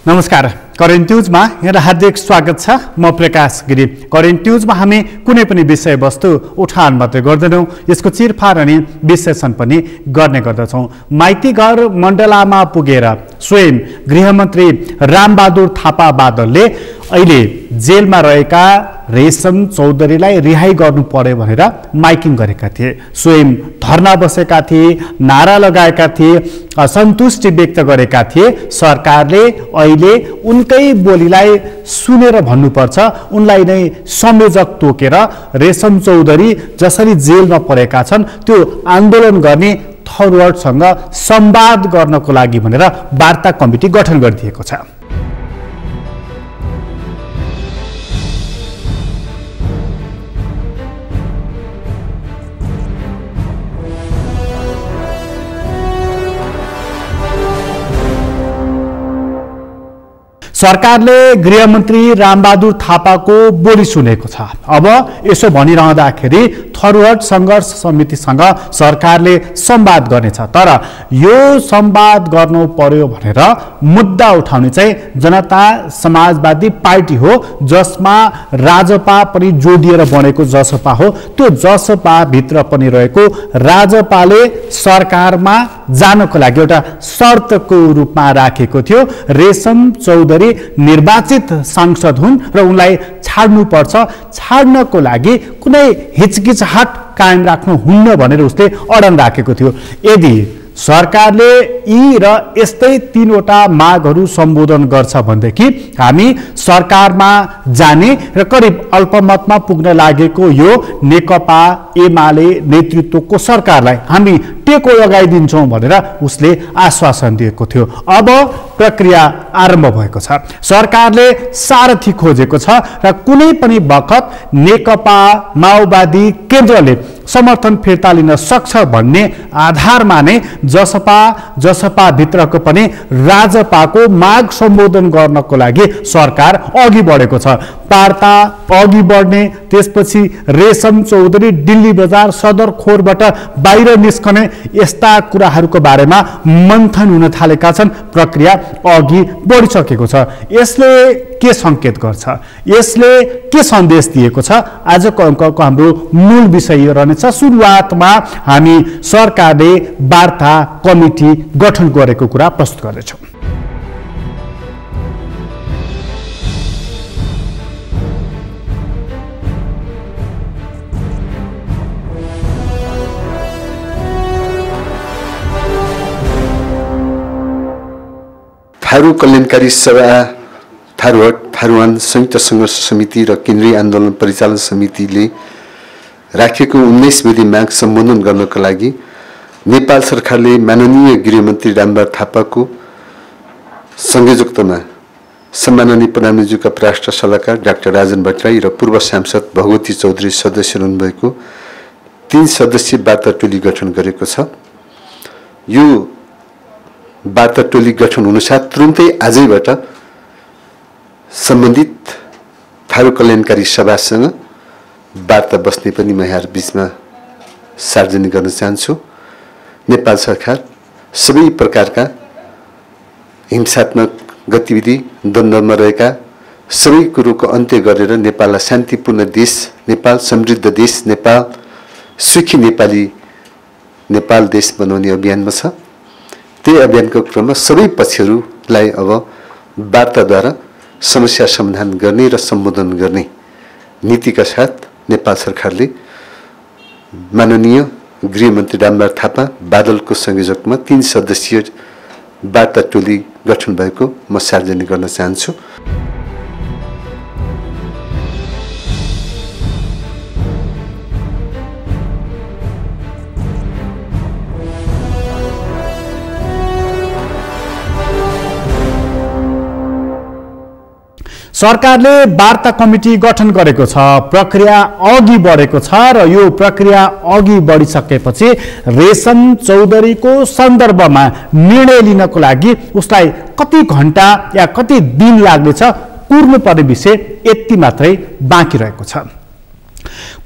नमस्कार, करेन्ट न्यूजमा यहाँलाई हार्दिक स्वागत छ। म प्रकाश गिरी। करेन्ट न्यूजमा हामी कुनै पनि विषयवस्तु उठान मात्रै गर्दैनौँ, यसको चिरफार अनि विश्लेषण पनि गर्ने गर्दछौँ। माइती घर मण्डलामा पुगेर स्वयं गृहमन्त्री रामबहादुर थापा बादलले अहिले जेलमा रहेका रेशम चौधरीलाई रिहाई गर्नु पर्यो भनेर माइकिङ गरेका थिए। स्वयं धरना बसेका थिए, नारा लगाएका थिए, असन्तुष्टि व्यक्त गरेका थिए। सरकारले अहिले उनकै बोलीलाई सुनेर भन्नुपर्छ, उनलाई नै संयोजक तोकेर रेशम चौधरी जसरी जेलमा परेका छन् त्यो आन्दोलन गर्ने थरूहरुसँग संवाद गर्नको लागि भनेर वार्ता कमिटी गठन गरिदिएको छ। सरकारले गृहमन्त्री रामबहादुर थापाको बोली सुनेको छ। अब यसो भनिरहँदाखेरि थरूहट संघर्ष समितिसँग सरकारले संवाद गर्नेछ, तर यो संवाद गर्नु पर्यो भनेर मुद्दा उठाउने चाहिँ जनता समाजवादी पार्टी हो, जसमा राजपा पनि जोडिएर बनेको जसपा हो। त्यो जसपा भित्र पनि रहेको राजपाले सरकारमा जानको लागि एउटा शर्तको रूपमा राखेको थियो। रेशम चौधरी निर्वाचित सांसद हुन् र उनलाई छाड्नुपर्छ, छाड्नको लागि कुनै हिचकिचाहट कायम राख्नु हुन्न भनेर उसले अडन राखेको थियो। यदि सरकारले यी र यस्तै तीनवटा मागहरू सम्बोधन गर्छ भनेदेखि हामी सरकारमा जाने र करिब अल्पमतमा पुग्न लागेको यो नेकपा एमाले नेतृत्वको सरकारलाई हामी टेको लगाइदिन्छौँ भनेर उसले आश्वासन दिएको थियो। अब प्रक्रिया आरम्भ भएको छ। सरकारले सारथी खोजेको छ र कुनै पनि बखत नेकपा माओवादी केन्द्रले समर्थन फिर्ता लिन सक्छ भन्ने आधारमा नै जसपा भित्रको पनि राजपाको माग सम्बोधन गर्नको लागि सरकार अघि बढेको छ। वार्ता अघि बढ्ने, त्यसपछि रेशम चौधरी दिल्ली बजार सदर खोरबाट बाहिर निस्कने, यस्ता कुराहरूको बारेमा मन्थन हुन थालेका छन्। प्रक्रिया अघि बढिसकेको छ। यसले के संकेत गर्छ, यसले के सन्देश दिएको छ, आजको अङ्कको हाम्रो मूल विषय रहनेछ। सुरुवातमा हामी सरकारले वार्ता कमिटी गठन गरेको कुरा प्रस्तुत गर्नेछौँ। थारू कल्याणकारी सभा, थारूहट, थारूवान संयुक्त संघर्ष समिति र केन्द्रीय आन्दोलन परिचालन समितिले राखेको 19 विधि माग सम्बोधन गर्नका लागि नेपाल सरकारले माननीय गृहमन्त्री रामबहादुर थापाको संयोजकतामा सम्माननीय प्रधानमन्त्रीका राष्ट्र सल्लाहकार डाक्टर राजन भट्टराई र पूर्व सांसद भगवती चौधरी सदस्य हुनुभएको 3 सदस्यीय वार्ता टोली गठन गरेको छ। यो वार्ता टोली गठन हुनुसाथ तुरुन्तै आजैबाट सम्बन्धित थारू कल्याणकारी सभासँग वार्ता बस्ने पनि म यहाँ बीचमा सार्वजनिक गर्न चाहन्छु। नेपाल सरकार सबै प्रकारका हिंसात्मक गतिविधि, द्वन्द्वमा रहेका सबै कुरोको अन्त्य गरेर नेपाललाई शान्तिपूर्ण देश, नेपाल समृद्ध देश, नेपाल सुखी नेपाल देश बनाउने अभियानमा छ। त्यही अभियानको क्रममा सबै पक्षहरूलाई अब वार्ताद्वारा समस्या समाधान गर्ने र सम्बोधन गर्ने नीतिका साथ नेपाल सरकारले माननीय गृहमन्त्री रामबहादुर थापा बादलको संयोजकमा 3 सदस्यीय वार्ता टोली गठन भएको म सार्वजनिक गर्न चाहन्छु। सरकारले वार्ता कमिटी गठन गरेको छ। प्रक्रिया अघि बढेको छ र यो प्रक्रिया अघि बढिसकेपछि रेशम चौधरीको सन्दर्भमा निर्णय लिनको लागि उसलाई कति घण्टा या कति दिन लाग्नेछ कुर्नुपर्ने विषय यति मात्रै बाँकी रहेको छ।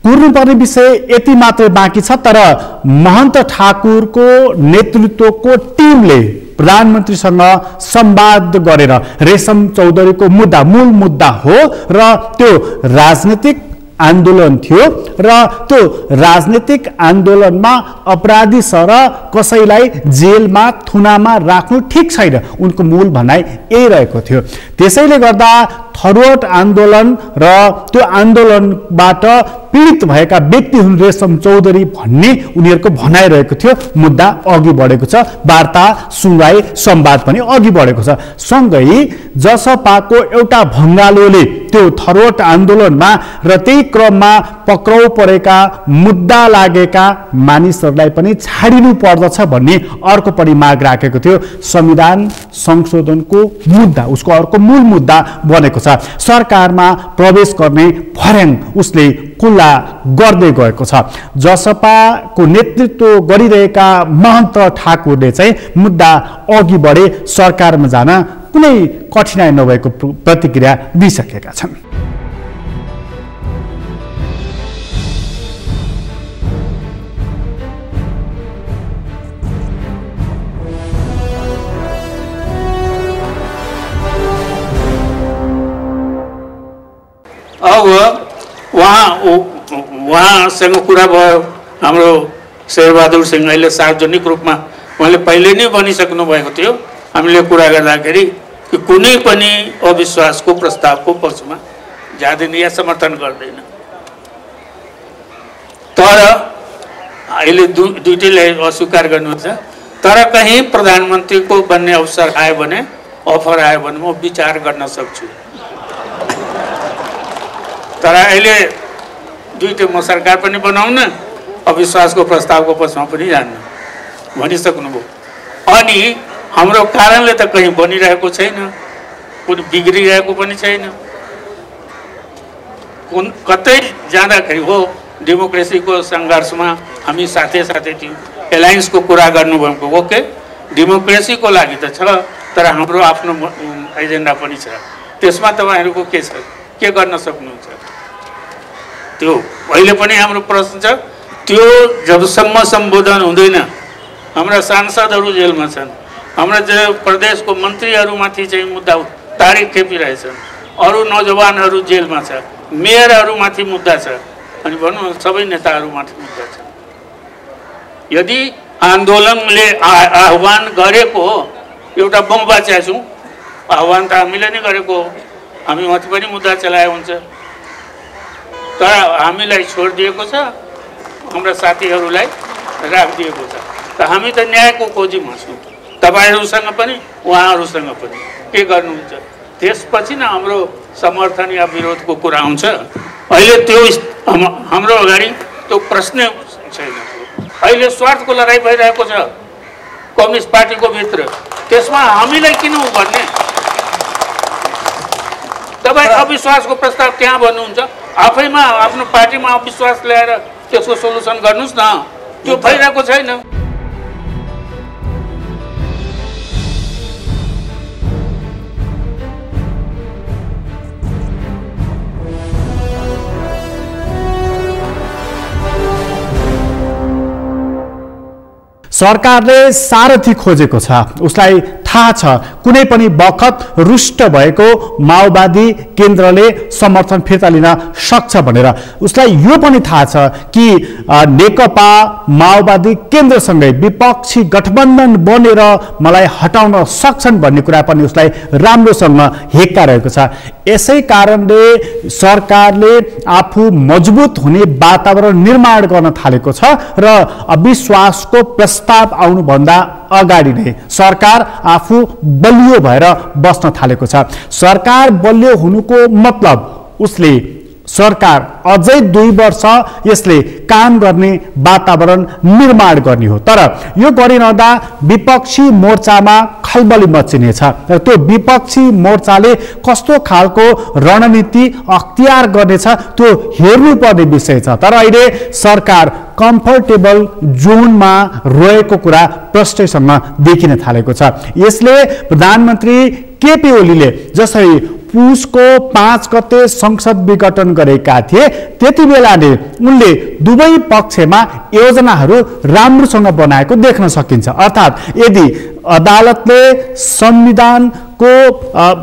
कुर्नुपर्ने विषय यति मात्रै बाँकी छ, तर महन्त ठाकुरको नेतृत्वको टिमले प्रधानमन्त्रीसँग संवाद गरेर रेशम चौधरीको मुद्दा मूल मुद्दा हो र त्यो राजनीतिक आन्दोलन थियो र त्यो राजनीतिक आन्दोलनमा अपराधी सर कसैलाई जेलमा थुनामा राख्नु ठिक छैन, उनको मूल भनाइ यही रहेको थियो। त्यसैले गर्दा थरुवाट आन्दोलन र त्यो आन्दोलनबाट पीडित भएका व्यक्ति हुन् रेशम चौधरी भन्ने उनीहरूको भनाइरहेको थियो। मुद्दा अघि बढेको छ, वार्ता सुनवाई संवाद पनि अघि बढेको छ। सँगै जसपाको एउटा भङ्गालोले त्यो थरुवाट आन्दोलनमा र त्यही क्रममा पक्राउ परेका मुद्दा लागेका मानिसहरूलाई पनि छाडिनु पर्दछ भन्ने अर्को पनि माग राखेको थियो। संविधान संशोधनको मुद्दा उसको अर्को मूल मुद्दा बनेको छ। सरकारमा प्रवेश गर्ने भर्याङ उसले खुल्ला गर्दै गएको छ। जसपाको नेतृत्व गरिरहेका महन्त ठाकुरले चाहिँ मुद्दा अघि बढे सरकारमा जान कुनै कठिनाइ नभएको प्रतिक्रिया दिइसकेका छन्। अब उहाँसँग कुरा भयो हाम्रो शेरबहादुर सिंह, अहिले सार्वजनिक रूपमा उहाँले पहिले नै भनिसक्नु भएको थियो हामीले कुरा गर्दाखेरि कि कुनै पनि अविश्वासको प्रस्तावको पक्षमा जाँदैन या समर्थन गर्दैन। तर अहिले दुईटैले अस्वीकार गर्नुहुन्छ। तर कहीँ प्रधानमन्त्रीको बन्ने अवसर आयो भने, अफर आयो भने म विचार गर्न सक्छु। तर अहिले दुईटै म सरकार पनि बनाउन, अविश्वासको प्रस्तावको पक्षमा पनि जान्न भनिसक्नुभयो। अनि हाम्रो कारणले त कहीँ बनिरहेको छैन, कुनै बिग्रिरहेको पनि छैन। कतै जाँदाखेरि हो डेमोक्रेसीको सङ्घर्षमा हामी साथै साथै थियौँ। एलायन्सको कुरा गर्नुभएको ओके, डेमोक्रेसीको लागि त छ, तर हाम्रो आफ्नो एजेन्डा पनि छ। त्यसमा तपाईँहरूको के छ, के गर्न सक्नुहुन्छ? त्यो अहिले पनि हाम्रो प्रश्न छ। त्यो जबसम्म सम्बोधन हुँदैन, हाम्रा सांसदहरू जेलमा छन्, हाम्रा प्रदेशको मन्त्रीहरूमाथि चाहिँ मुद्दा तारिख खेपिरहेछन्, अरू नौजवानहरू जेलमा छ, मेयरहरूमाथि मुद्दा छ, अनि भनौँ सबै नेताहरूमाथि मुद्दा छ। यदि आन्दोलनले आह्वान गरेको एउटा बम बाच्याछौँ, आह्वान त हामीले नै गरेको, हामीमाथि पनि मुद्दा चलाए हुन्छ। तर हामीलाई छोडिदिएको छ, हाम्रा साथीहरूलाई राखिदिएको छ। त हामी त न्यायको खोजीमा छौँ, तपाईँहरूसँग पनि उहाँहरूसँग पनि। के गर्नुहुन्छ? त्यसपछि न हाम्रो समर्थन या विरोधको कुरा आउँछ। अहिले त्यो हाम्रो अगाडि त्यो प्रश्न छैन। अहिले स्वार्थको लडाइँ भइरहेको छ कम्युनिस्ट पार्टीको भित्र, त्यसमा हामीलाई किन भन्ने? तपाईँ अविश्वासको प्रस्ताव त्यहाँ भन्नुहुन्छ, आफैमा आफ्नो पार्टीमा अविश्वास ल्याएर त्यसको सोलुसन गर्नुहोस् न। त्यो भइरहेको छैन। सरकारले सारथी खोजेको छ। उसलाई थाहा छ कुनै पनि बखत रुष्ट भएको माओवादी केन्द्रले समर्थन फिर्ता लिन सक्छ भनेर। उसलाई यो पनि थाहा छ कि नेकपा माओवादी केन्द्रसँगै विपक्षी गठबन्धन बनेर मलाई हटाउन सक्छन् भन्ने कुरा पनि उसलाई राम्रोसँग हेक्का रहेको छ। यसै कारणले सरकारले आफू मजबुत हुने वातावरण निर्माण गर्न थालेको छ र अविश्वासको प्रस्ताव आउनुभन्दा अगाडि नै सरकार आफू बलियो भएर बस्न थालेको छ। सरकार बलियो हुनुको मतलब उसले सरकार अझै 2 वर्ष यसले काम गर्ने वातावरण निर्माण गर्ने हो। तर यो गरिरहँदा विपक्षी मोर्चामा खलबली मचिनेछ र त्यो विपक्षी मोर्चाले कस्तो खालको रणनीति अख्तियार गर्नेछ त्यो हेर्नुपर्ने विषय छ। तर अहिले सरकार कम्फर्टेबल जोनमा रहेको कुरा प्रष्टैसँग देखिन थालेको छ। यसले प्रधानमन्त्री केपी ओलीले जसरी पुसको 5 गते संसद विघटन गरेका थिए त्यति बेला नै उनले दुवै पक्षमा योजनाहरू राम्रोसँग बनाएको देख्न सकिन्छ। अर्थात् यदि अदालतले संविधानको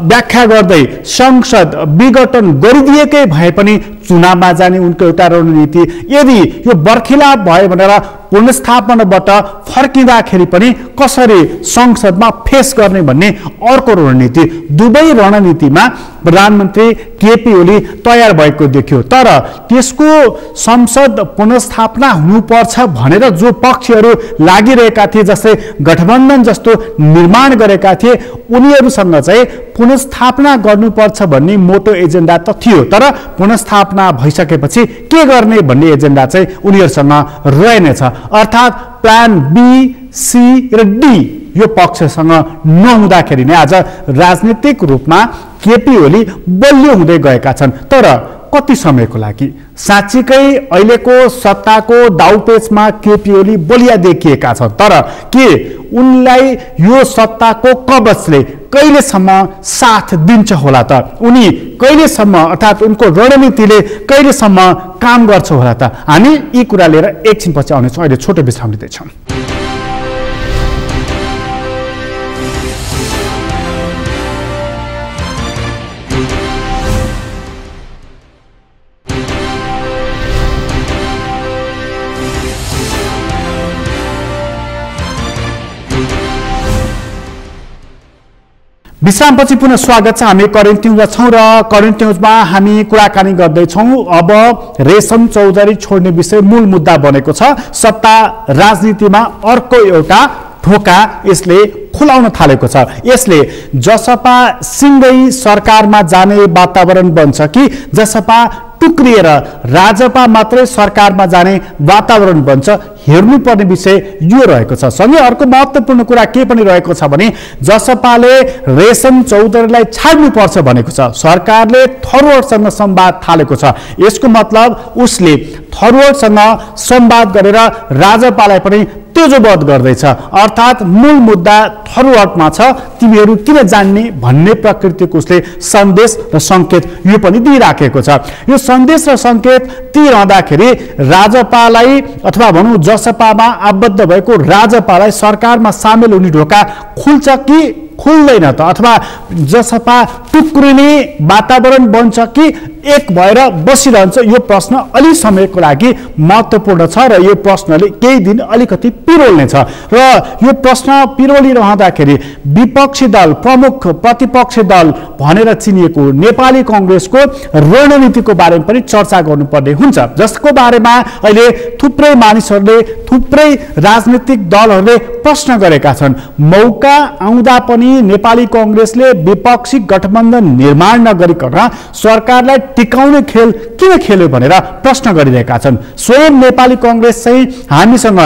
व्याख्या गर्दै संसद विघटन गरिदिएकै भए पनि चुनावमा जाने उनको एउटा रणनीति, यदि यो बर्खिला भयो भनेर पुनर्स्थापनाबाट फर्किँदाखेरि पनि कसरी संसदमा फेस गर्ने भन्ने अर्को रणनीति, दुवै रणनीतिमा प्रधानमन्त्री केपी ओली तयार भएको देखियो। तर त्यसको संसद पुनर्स्थापना हुनुपर्छ भनेर जो पक्षहरू लागिरहेका थिए, जस्तै गठबन्धन जस्तो निर्माण गरेका थिए, उनीहरूसँग चाहिँ पुनर्स्थापना गर्नुपर्छ भन्ने मोटो एजेन्डा त थियो, तर पुनर्स्थापना भइसकेपछि के गर्ने भन्ने एजेन्डा चाहिँ उनीहरूसँग रहेनछ। अर्थात् प्लान बी, सी र डी यो पक्षसँग नहुँदाखेरि नै आज राजनीतिक रूपमा केपी ओली बलियो हुँदै गएका छन्। तर कति समयको लागि? साँच्चीकै अहिलेको सत्ताको दाउपेचमा केपी ओली बलिया देखिएका छन्, तर के उनलाई यो सत्ताको कवचले कहिलेसम्म साथ दिन्छ होला त? उनी कहिलेसम्म, अर्थात् उनको रणनीतिले कहिलेसम्म काम गर्छ होला त? हामी यी कुरा लिएर एकछिनपछि आउनेछौँ। अहिले छोटो विश्राम लिँदैछौँ। विश्रामपछि पुनः स्वागत छ। हामी करेन्ट न्युजमा छौँ र करेन्ट न्युजमा हामी कुराकानी गर्दैछौँ। अब रेशम चौधरी छोड्ने विषय मूल मुद्दा बनेको छ। सत्ता राजनीतिमा अर्को एउटा ढोका यसले खुलाउन थालेको छ। यसले जसपा सिँगै सरकारमा जाने वातावरण बन्छ कि जसपा टुक्रिएर राजपा मात्रै सरकारमा जाने वातावरण बन्छ, हेर्नुपर्ने विषय यो रहेको छ। सँगै अर्को महत्त्वपूर्ण कुरा के पनि रहेको छ भने जसपाले रेशम चौधरीलाई छाड्नुपर्छ भनेको छ। सरकारले थरुवाटसँग संवाद थालेको छ। यसको मतलब उसले थरुवाटसँग संवाद गरेर राजपालाई पनि तेजोबध गर्दैछ। अर्थात् मूल मुद्दा थरुवाटमा छ, तिमीहरू किन जान्ने भन्ने प्रकृतिको उसले सन्देश र सङ्केत यो पनि दिइराखेको छ। यो सन्देश र सङ्केत दिइरहँदाखेरि राजपालाई अथवा भनौँ जसपामा आबद्ध भएको राजपालाई सरकारमा सामेल हुने ढोका खुल्छ कि खुल्दैन त? अथवा जसपा टुक्रिने वातावरण बन्छ कि एक भएर बसिरहन्छ? यो प्रश्न अलि समयको लागि महत्त्वपूर्ण छ र यो प्रश्नले केही दिन अलिकति पिरोल्ने छ। र यो प्रश्न पिरोलिरहँदाखेरि विपक्षी दल, प्रमुख प्रतिपक्षी दल भनेर चिनिएको नेपाली कङ्ग्रेसको रणनीतिको बारेमा पनि चर्चा गर्नुपर्ने हुन्छ, जसको बारेमा अहिले थुप्रै मानिसहरूले, थुप्रै राजनीतिक दलहरूले प्रश्न गरेका छन्। मौका आउँदा पनि नेपाली कङ्ग्रेसले विपक्षी गठबन्धन निर्माण नगरिकन सरकारलाई टिकाउने खेल किन खेल्यो भनेर प्रश्न गरिरहेका छन्। स्वयं नेपाली कङ्ग्रेस चाहिँ हामीसँग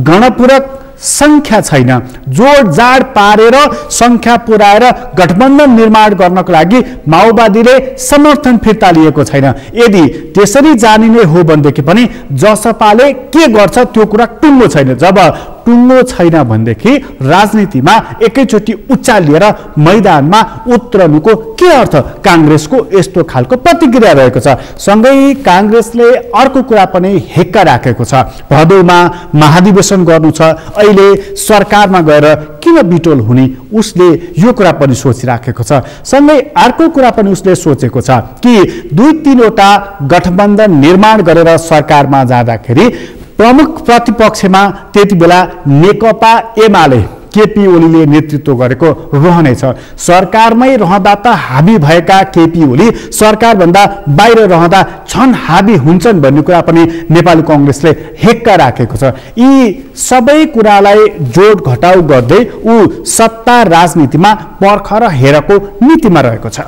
गणपूरक संख्या छैन, जोडजाड पारेर संख्या पुर्याएर गठबन्धन निर्माण गर्नको लागि माओवादीले समर्थन फिर्ता लिएको छैन। यदि त्यसरी जानिने हो भनेदेखि पनि जसपाले के गर्छ त्यो कुरा टुङ्गो छैन। जब टुङ्गो छैन भनेदेखि राजनीतिमा एकैचोटि उचालिएर मैदानमा उत्रनुको के अर्थ? काङ्ग्रेसको यस्तो खालको प्रतिक्रिया रहेको छ। सँगै काङ्ग्रेसले अर्को कुरा पनि हेक्का राखेको छ। भदौमा महाधिवेशन गर्नु छ, अहिले सरकारमा गएर किन बिटोल हुने उसले यो कुरा पनि सोचिराखेको छ। सँगै अर्को कुरा पनि उसले सोचेको छ कि 2-3वटा गठबन्धन निर्माण गरेर सरकारमा जाँदाखेरि प्रमुख प्रतिपक्षमा त्यति बेला नेकपा एमाले केपी ओलीले नेतृत्व गरेको रहनेछ। सरकारमै रहँदा त हाबी भएका केपी ओली सरकारभन्दा बाहिर रहँदा झन् हाबी हुन्छन् भन्ने कुरा पनि नेपाली कङ्ग्रेसले हेक्का राखेको छ। यी सबै कुरालाई जोड घटाउ गर्दै ऊ सत्ता राजनीतिमा पर्ख र हेरको नीतिमा रहेको छ।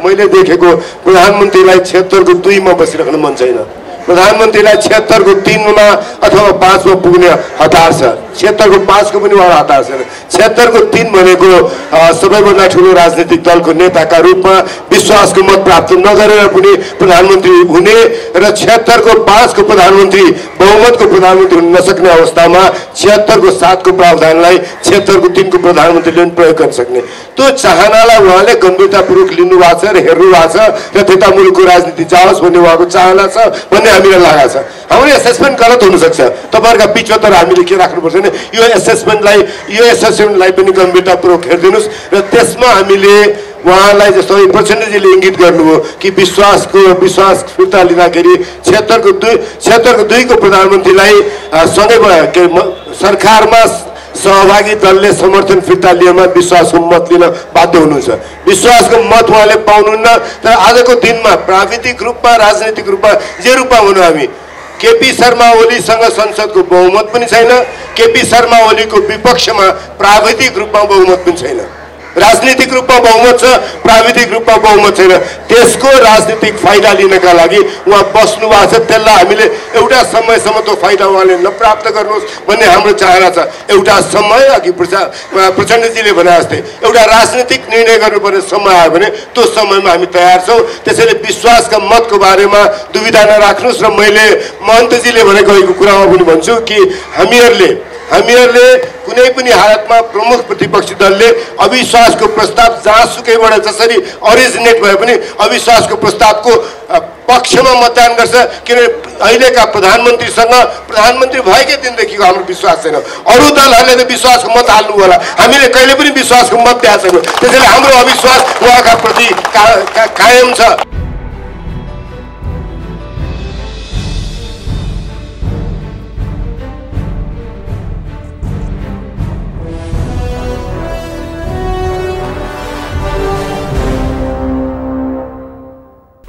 मैले देखेको प्रधानमन्त्रीलाई 76 को 2 मा बसिराख्न मन छैन। प्रधानमन्त्रीलाई 76 को 3 मा अथवा 5 मा पुग्ने हतार छ। 76 को 5 को पनि उहाँ हतार छैन। 76 को 3 भनेको सबैभन्दा ठुलो राजनीतिक दलको नेताका रूपमा विश्वासको मत प्राप्त नगरेर पनि प्रधानमन्त्री हुने र 76 को 5 को प्रधानमन्त्री बहुमतको प्रधानमन्त्री हुन नसक्ने अवस्थामा 76 को 7 को प्रावधानलाई 76 को 3 को प्रधानमन्त्रीले पनि प्रयोग गर्न सक्ने त्यो चाहनालाई उहाँले गम्भीरतापूर्वक लिनु भएको छ र हेर्नु भएको छ र त्यता मुलुकको राजनीति जाओस् भन्ने उहाँको चाहना छ भन्ने हामीलाई लागेको छ। हाम्रो एसेसमेन्ट गलत हुनसक्छ, तपाईँहरूका बिचमा तर हामीले के राख्नुपर्छ भने यो एसेसमेन्टलाई पनि गम्भीरतापूर्वक हेरिदिनुहोस् र त्यसमा हामीले उहाँलाई जस्तो प्रचण्डजीले इङ्गित गर्नुभयो कि विश्वास फिर्ता लिँदाखेरि 76 को 2 को प्रधानमन्त्रीलाई सँगै सरकारमा सहभागी दलले समर्थन फिर्ता लिएमा विश्वासको मत लिन बाध्य हुनुहुन्छ। विश्वासको मत उहाँले पाउनुहुन्न। तर आजको दिनमा प्राविधिक रूपमा राजनीतिक रूपमा जे रूपमा भनौँ हामी केपी शर्मा ओलीसँग संसदको बहुमत पनि छैन, केपी शर्मा ओलीको विपक्षमा प्राविधिक रूपमा बहुमत पनि छैन। राजनीतिक रूपमा बहुमत छ, प्राविधिक रूपमा बहुमत छैन। त्यसको राजनीतिक फाइदा लिनका लागि उहाँ बस्नु भएको छ। त्यसलाई हामीले एउटा समयसम्म त्यो फाइदा उहाँले नप्राप्त गर्नुहोस् भन्ने हाम्रो चाहना छ। एउटा समय अघि प्रचण्डजीले भने जस्तै एउटा राजनीतिक निर्णय गर्नुपर्ने समय आयो भने त्यो समयमा हामी तयार छौँ। त्यसैले विश्वासका मतको बारेमा दुविधा नराख्नुहोस् र मैले महन्तजीले भनेको कुरामा पनि भन्छु कि हामीहरूले कुनै पनि हालतमा प्रमुख प्रतिपक्षी दलले अविश्वासको प्रस्ताव जहाँसुकैबाट जसरी अरिजिनेट भए पनि अविश्वासको प्रस्तावको पक्षमा मतदान गर्छ। किनभने अहिलेका प्रधानमन्त्री भएकै दिनदेखिको हाम्रो विश्वास छैन। अरू दलहरूले त विश्वासको मत हाल्नु होला, हामीले कहिले पनि विश्वासको मत दिएको छैनौँ। त्यसैले हाम्रो अविश्वास उहाँका प्रति कायम छ।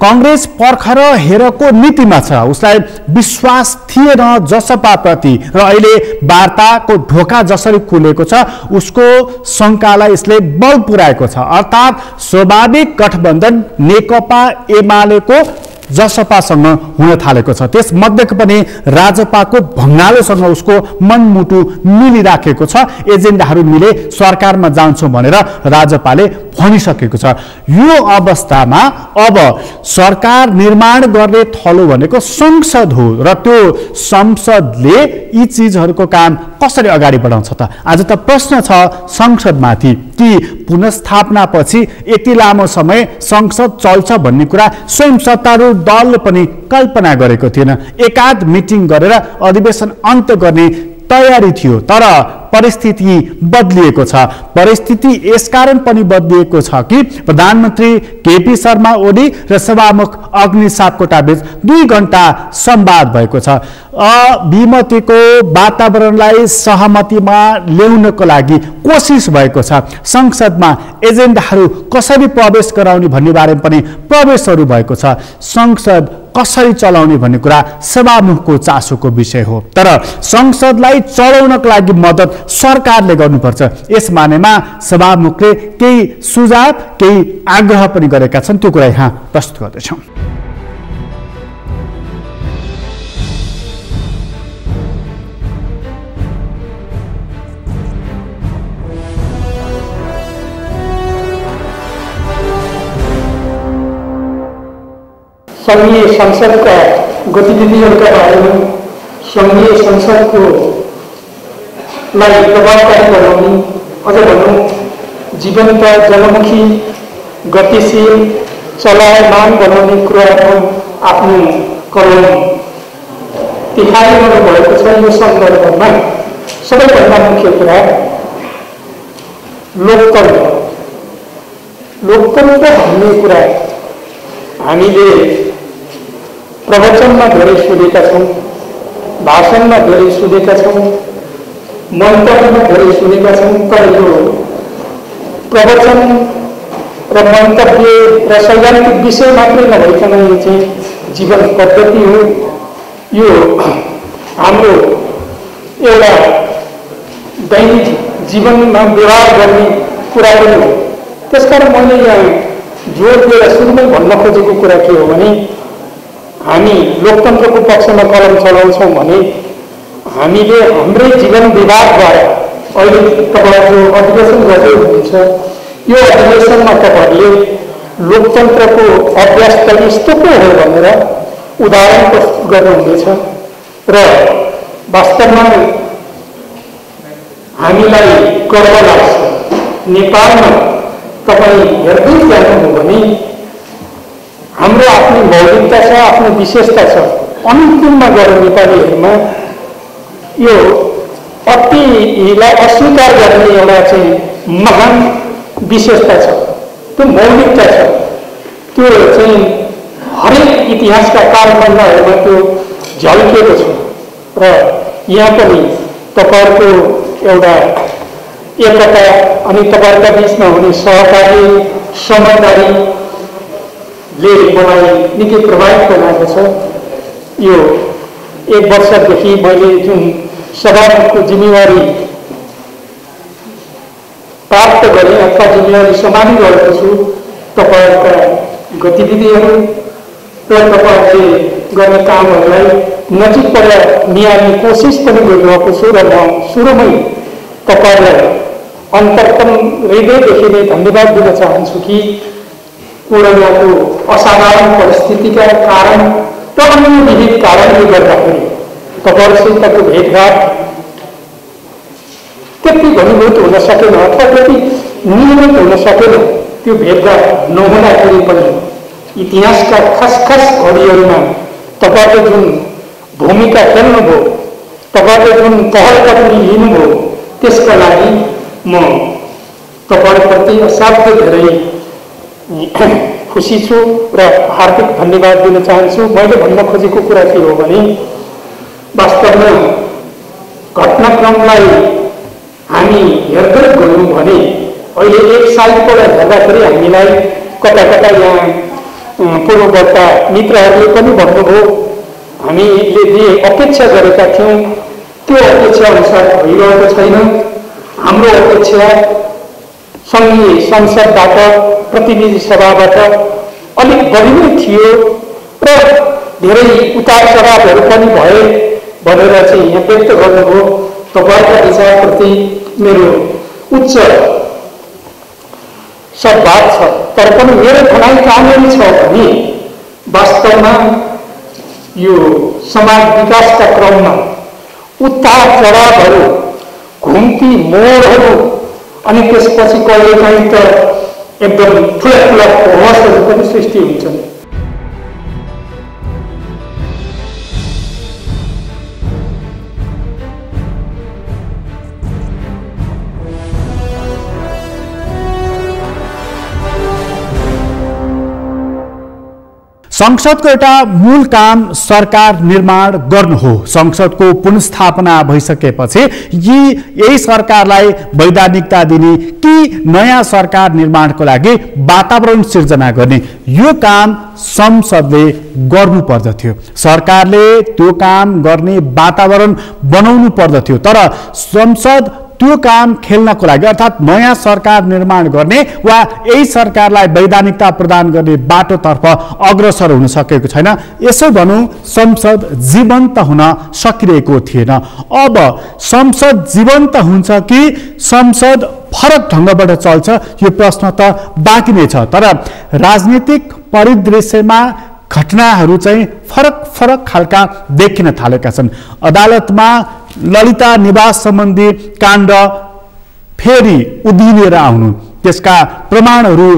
कांग्रेस पर्खर हेरको नीतिमा छ। उसलाई विश्वास थिएन जसपाप्रति र अहिले वार्ताको ढोका जसरी खुलेको छ उसको शंकालाई यसले बल पुर्याएको छ। अर्थात् स्वाभाविक गठबन्धन नेकपा एमालेको जसपासँग हुन थालेको छ। त्यस मध्येको पनि राजपाको भङ्गालोसँग उसको मनमुटु मिलिराखेको छ। एजेन्डाहरू मिले सरकारमा जान्छौँ भनेर राजपाले भनिसकेको छ। यो अवस्थामा अब सरकार निर्माण गर्ने थलो भनेको संसद हो र त्यो संसदले यी चीजहरूको काम कसरी अगाडि बढाउँछ त? आज त प्रश्न छ संसदमाथि कि पुनर्स्थापना पछि यति लामो समय संसद चल्छ भन्ने कुरा स्वयं सत्तारूढ दलले पनि कल्पना गरेको थिएन। एकाध मिटिङ गरेर अधिवेशन अन्त्य गर्ने तयारी थियो, तर परिस्थिति बदलिएको छ। परिस्थिति यसकारण पनि बदलिएको छ कि प्रधानमन्त्री केपी शर्मा ओली र सभामुख अग्नि सापकोटा बीच 2 घण्टा संवाद भएको छ। विमतिको वातावरणलाई सहमतिमा ल्याउनको लागि कोसिस भएको छ। संसदमा एजेन्डाहरू कसरी प्रवेश गराउने भन्ने बारेमा पनि प्रवेशहरू भएको छ। संसद कसरी चलाउने भन्ने कुरा सभामुखको चासोको विषय हो, तर संसदलाई चलाउनको लागि मद्दत सरकारले गर्नुपर्छ। यस मानेमा सभामुखले केही सुझाव केही आग्रह पनि गरेका छन्। त्यो कुरा यहाँ प्रस्तुत गर्दैछौँ। संघीय संसदका गतिविधिहरूका बारेमा संघीय संसदको लाई प्रभावकारी बनाउने, अझ भनौँ जीवन्त जनमुखी गतिशील चलायमान बनाउने कुरामा आफ्नो कलम तिहारी गर्नुभएको छ। यो सन्दर्भमा सबैभन्दा मुख्य कुरा लोकतन्त्र भन्ने कुरा हामीले प्रवचनमा धेरै सुनेका छौँ, भाषणमा धेरै सुनेका छौँ, मन्तव्यमा धेरै सुनेका छौँ। तर यो प्रवचन र मन्तव्य र सैद्धान्तिक विषय मात्रै नभइकन यो चाहिँ जीवन पद्धति हो। यो हाम्रो एउटा दैनिक जीवनमा व्यवहार गर्ने कुरा पनि हो। त्यसकारण मैले यहाँ जोड दिएर सुरुमै भन्न खोजेको कुरा के हो भने हामी लोकतन्त्रको पक्षमा कलम चलाउँछौँ भने हामीले हाम्रै जीवन विभागद्वारा अहिले तपाईँहरू जो अधिवेशन गर्दै हुनुहुन्छ यो अधिवेशनमा तपाईँहरूले लोकतन्त्रको अभ्यास त यस्तो पो हो भनेर उदाहरण प्रस्तुत गर्नुहुनेछ र वास्तवमा हामीलाई गर्व लाग्छ। नेपालमा तपाईँ हेर्दै जानुभयो भने हाम्रो आफ्नो मौलिकता छ, आफ्नो विशेषता छ। अन्तिममा गएर नेपालीहरूमा यो अतिलाई अस्वीकार गर्ने एउटा चाहिँ महान विशेषता छ, त्यो मौलिकता छ। त्यो चाहिँ हरेक इतिहासका कालखण्डहरूमा त्यो झल्किएको छ र यहाँ पनि तपाईँहरूको एउटा एकता अनि तपाईँहरूका बिचमा हुने सहकारी समझदारीले मलाई निकै प्रभावित बनाएको छ। यो 1 वर्षदेखि मैले जुन सभामुखको जिम्मेवारी प्राप्त गरेँ अथवा जिम्मेवारी सम्हालिरहेको छु, तपाईँहरूका गतिविधिहरू र तपाईँहरूले गर्ने कामहरूलाई नजिकबाट निहाल्ने कोसिस पनि गरिरहेको छु र म सुरुमै तपाईँहरूलाई अन्तर्कन हृदयदेखि नै धन्यवाद दिन चाहन्छु कि कोरोनाको असाधारण परिस्थितिका कारण र अन्य विविध कारणले गर्दाखेरि तपाईँहरूसितको भेटघाट त्यति घनीभूत हुन सकेन अथवा त्यति नियमित हुन सकेन। त्यो भेटघाट नहुँदाखेरि पनि इतिहासका खास खास घडीहरूमा तपाईँहरूले जुन भूमिका खेल्नुभयो, तपाईँहरूले जुन पहल कदमी लिनुभयो, त्यसका लागि म तपाईँहरूप्रति असाध्यै धेरै खुसी छु र हार्दिक धन्यवाद दिन चाहन्छु। मैले भन्न खोजेको कुरा के हो भने वास्तवमा घटनाक्रमलाई हामी हेर्दै गयौँ भने अहिले एक साइडबाट हेर्दाखेरि हामीलाई कता कता यहाँ पूर्ववर्ती मित्रहरूले पनि भन्नुभयो हामीले जे अपेक्षा गरेका थियौँ त्यो अपेक्षा अनुसार भइरहेको छैन। हाम्रो अपेक्षा सङ्घीय संसदबाट प्रतिनिधि सभाबाट अलिक बढी नै थियो र धेरै उतार चढावहरू पनि भए भनेर चाहिँ यहाँ व्यक्त गर्नुभयो। तपाईँका विचारप्रति मेरो उच्च सद्भाव छ, तर पनि मेरो भनाइ कहाँनिर छ भने वास्तवमा यो समाज विकासका क्रममा उतार चढावहरू, घुम्ती मोडहरू अनि त्यसपछि कहिलेकाहीँ त एकदम ठुला ठुला बहसहरू पनि सृष्टि हुन्छन्। संसदको एउटा मूल काम सरकार निर्माण गर्नु हो। संसदको पुनर्स्थापना भइसकेपछि यही सरकारलाई वैधानिकता दिने कि नयाँ सरकार निर्माणको लागि वातावरण सिर्जना गर्ने यो काम संसदले गर्नु पर्दथ्यो। सरकारले त्यो काम गर्ने वातावरण बनाउनु पर्दथ्यो। तर संसद त्यो काम खेल्नको लागि अर्थात् नयाँ सरकार निर्माण गर्ने वा यही सरकारलाई वैधानिकता प्रदान गर्ने बाटोतर्फ अग्रसर हुन सकेको छैन। यसो भनौँ संसद जीवन्त हुन सकिरहेको थिएन। अब संसद जीवन्त हुन्छ कि संसद फरक ढङ्गबाट चल्छ यो प्रश्न त बाँकी नै छ। तर राजनीतिक परिदृश्यमा घटनाहरू चाहिँ फरक फरक खालका देखिन थालेका छन्। अदालतमा ललिता निवास सम्बन्धी काण्ड फेरि उधिनेर आउनु, त्यसका प्रमाणहरू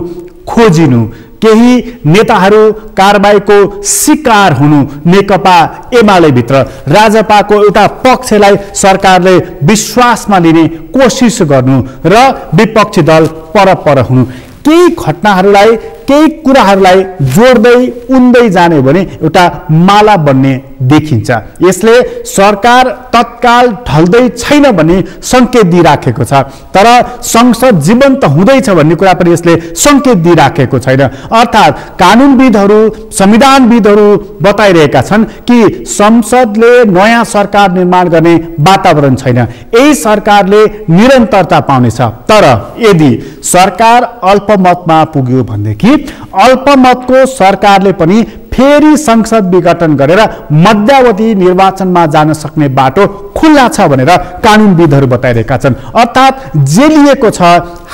खोजिनु, केही नेताहरू कारबाहीको शिकार हुनु, नेकपा एमाले भित्र राजपाको एउटा पक्षलाई सरकारले विश्वासमा लिने कोसिस गर्नु र विपक्षी दल पर हुनु, केही घटनाहरूलाई केही कुराहरूलाई जोड्दै उन्दै जाने भने एउटा माला बन्ने देखिन्छ। यसले सरकार तत्काल ढल्दै छैन भन्ने सङ्केत दिइराखेको छ। तर संसद जीवन्त हुँदैछ भन्ने कुरा पनि यसले सङ्केत दिइराखेको छैन। अर्थात् कानुनविदहरू संविधानविदहरू बताइरहेका छन् कि संसदले नयाँ सरकार निर्माण गर्ने वातावरण छैन। यही सरकारले निरन्तरता पाउनेछ। तर यदि सरकार अल्पमतमा पुग्यो भनेदेखि अल्पमतको सरकारले पनि फेरि संसद विघटन गरेर मध्यावधि निर्वाचनमा जान सक्ने बाटो खुल्ला छ भनेर कानुनविदहरू बताइरहेका छन्। अर्थात् जेलिएको छ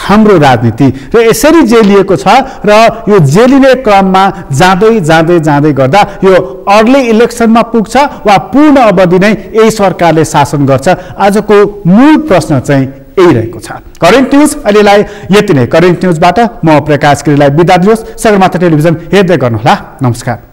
हाम्रो राजनीति र यसरी जेलिएको छ र यो जेलिने क्रममा जाँदै जाँदै जाँदै गर्दा यो अर्ली इलेक्सनमा पुग्छ वा पूर्ण अवधि नै यही सरकारले शासन गर्छ। आजको मूल प्रश्न चाहिँ यही रहेको छ। करेन्ट न्युज अहिलेलाई यति नै। करेन्ट न्युजबाट म प्रकाश गिरीलाई बिदा दिनुहोस्। सगरमाथा टेलिभिजन हेर्दै गर्नुहोला। नमस्कार।